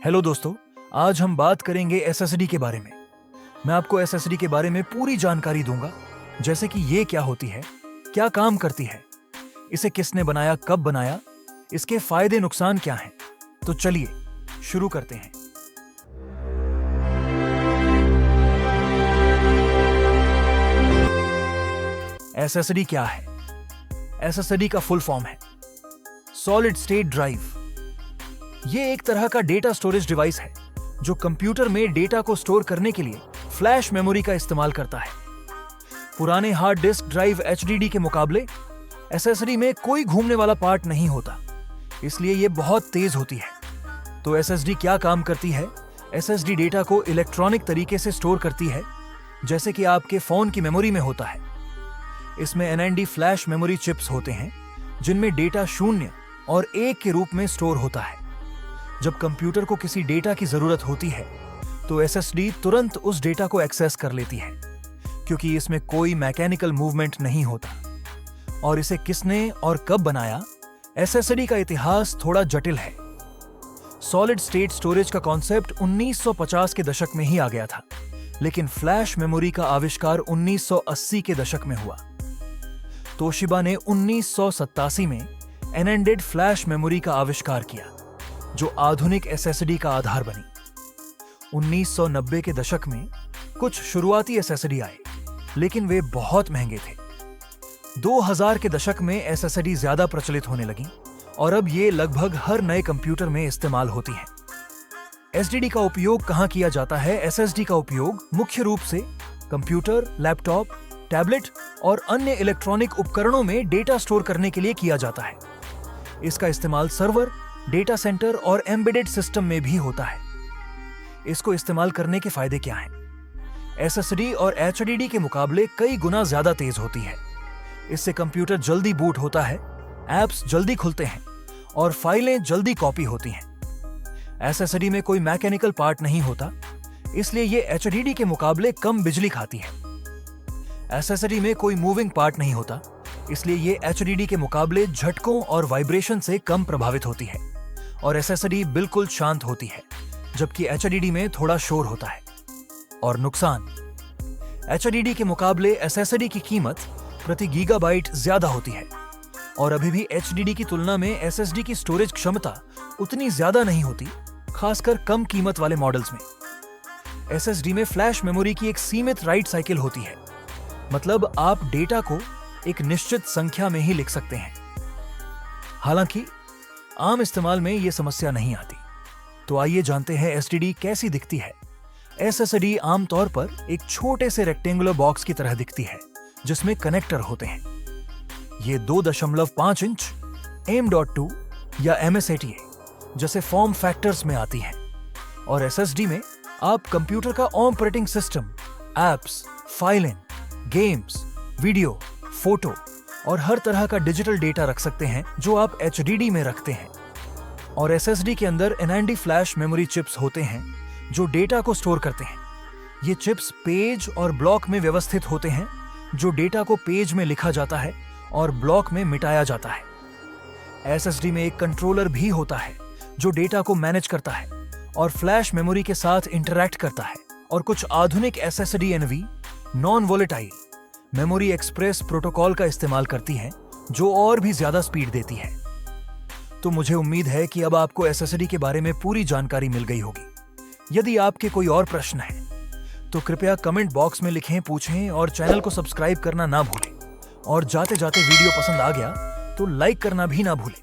Hello दोस्तों, आज हम बात करेंगे एसएसडी के बारे में। मैं आपको एसएसडी के बारे में पूरी जानकारी दूंगा, जैसे कि ये क्या होती है, क्या काम करती है, इसे किसने बनाया, कब बनाया, इसके फायदे नुकसान क्या हैं। तो चलिए शुरू करते हैं। एसएसडी क्या है? एसएसडी का फुल फॉर्म है सॉलिड स्टेट ड्राइव। ये एक तरह का डेटा स्टोरेज डिवाइस है जो कंप्यूटर में डेटा को स्टोर करने के लिए फ्लैश मेमोरी का इस्तेमाल करता है। पुराने हार्ड डिस्क ड्राइव एचडीडी के मुकाबले एसएसडी में कोई घूमने वाला पार्ट नहीं होता, इसलिए ये बहुत तेज होती है। तो एसएसडी क्या काम करती है? एसएसडी डेटा को इलेक्ट्रॉनिक तरीके से स्टोर करती है, जैसे कि आपके फोन की मेमोरी में होता है। इसमें एनएनडी फ्लैश मेमोरी चिप्स होते हैं, जिनमें डेटा 0 और 1 के रूप में स्टोर होता है। जब कंप्यूटर को किसी डेटा की जरूरत होती है तो एसएसडी तुरंत उस डेटा को एक्सेस कर लेती है, क्योंकि इसमें कोई मैकेनिकल मूवमेंट नहीं होता। और इसे किसने और कब बनाया? एसएसडी का इतिहास थोड़ा जटिल है। सॉलिड स्टेट स्टोरेज का कॉन्सेप्ट 1950 के दशक में ही आ गया था, लेकिन फ्लैश मेमोरी का आविष्कार 1980 के दशक में हुआ। तोशिबा ने 1987 में एनएनडेड फ्लैश मेमोरी का आविष्कार किया, जो आधुनिक एसएसडी का आधार बनी। 1990 के दशक में कुछ शुरुआती एसएसडी आए, लेकिन वे बहुत महंगे थे। 2000 के दशक में एसएसडी ज्यादा प्रचलित होने लगी और अब ये लगभग हर नए कंप्यूटर में इस्तेमाल होती हैं। एसडीडी का उपयोग कहां किया जाता है? एसएसडी का उपयोग मुख्य रूप से कंप्यूटर, लैपटॉप, टैबलेट और अन्य इलेक्ट्रॉनिक उपकरणों में डेटा स्टोर करने के लिए किया जाता है। इसका इस्तेमाल सर्वर, डेटा सेंटर और एम्बेडेड सिस्टम में भी होता है। इसको इस्तेमाल करने के फायदे क्या हैं? एसएसडी और एचडीडी के मुकाबले कई गुना ज्यादा तेज होती है। इससे कंप्यूटर जल्दी बूट होता है, ऐप्स जल्दी खुलते हैं और फाइलें जल्दी कॉपी होती हैं। एसएसडी में कोई मैकेनिकल पार्ट नहीं होता, इसलिए ये एचडीडी के मुकाबले कम बिजली खाती है। एसएसडी में कोई मूविंग पार्ट नहीं होता, इसलिए ये एचडीडी के मुकाबले झटकों और वाइब्रेशन से कम प्रभावित होती है। और एसएसडी बिल्कुल शांत होती है, जबकि एचडीडी में थोड़ा शोर होता है। और नुकसान: एचडीडी के मुकाबले एसएसडी की कीमत प्रति गीगाबाइट ज्यादा होती है, और अभी भी एचडीडी की तुलना में एसएसडी की स्टोरेज क्षमता उतनी ज्यादा नहीं होती, खासकर कम कीमत वाले मॉडल्स में। एसएसडी में फ्लैश मेमोरी की एक सीमित राइट साइकिल होती है, मतलब आप डेटा को एक निश्चित संख्या में ही लिख सकते हैं। हालांकि आम इस्तेमाल में यह समस्या नहीं आती। तो आइए जानते हैं एसडीडी कैसी दिखती है। एसएसडी आमतौर पर एक छोटे से रेक्टेंगुलर बॉक्स की तरह दिखती है, जिसमें कनेक्टर होते हैं। ये 2.5 इंच, M.2 या MSATA जैसे फॉर्म फैक्टर्स में आती हैं। और एसएसडी में आप कंप्यूटर का ऑपरेटिंग सिस्टम, एप्स, फाइलें, गेम्स, वीडियो, फोटो और हर तरह का डिजिटल डेटा रख सकते हैं, जो आप एचडीडी में रखते हैं। और एसएसडी के अंदर एनएनडी फ्लैश मेमोरी चिप्स होते हैं, जो डेटा को स्टोर करते हैं। ये चिप्स पेज और ब्लॉक में व्यवस्थित होते हैं, जो डेटा को पेज में लिखा जाता है और ब्लॉक में मिटाया जाता है। एसएसडी में एक कंट्रोलर भी होता है, जो डेटा को मैनेज करता है और फ्लैश मेमोरी के साथ इंटरैक्ट करता है। और कुछ आधुनिक SSD NV non volatile memory express protocol का इस्तेमाल करती हैं, जो और भी ज्यादा स्पीड देती है। तो मुझे उम्मीद है कि अब आपको एसएसडी के बारे में पूरी जानकारी मिल गई होगी। यदि आपके कोई और प्रश्न है तो कृपया कमेंट बॉक्स में लिखें, पूछें और चैनल को सब्सक्राइब करना ना भूलें। और जाते जाते वीडियो पसंद आ गया तो लाइक करना भी ना भूलें।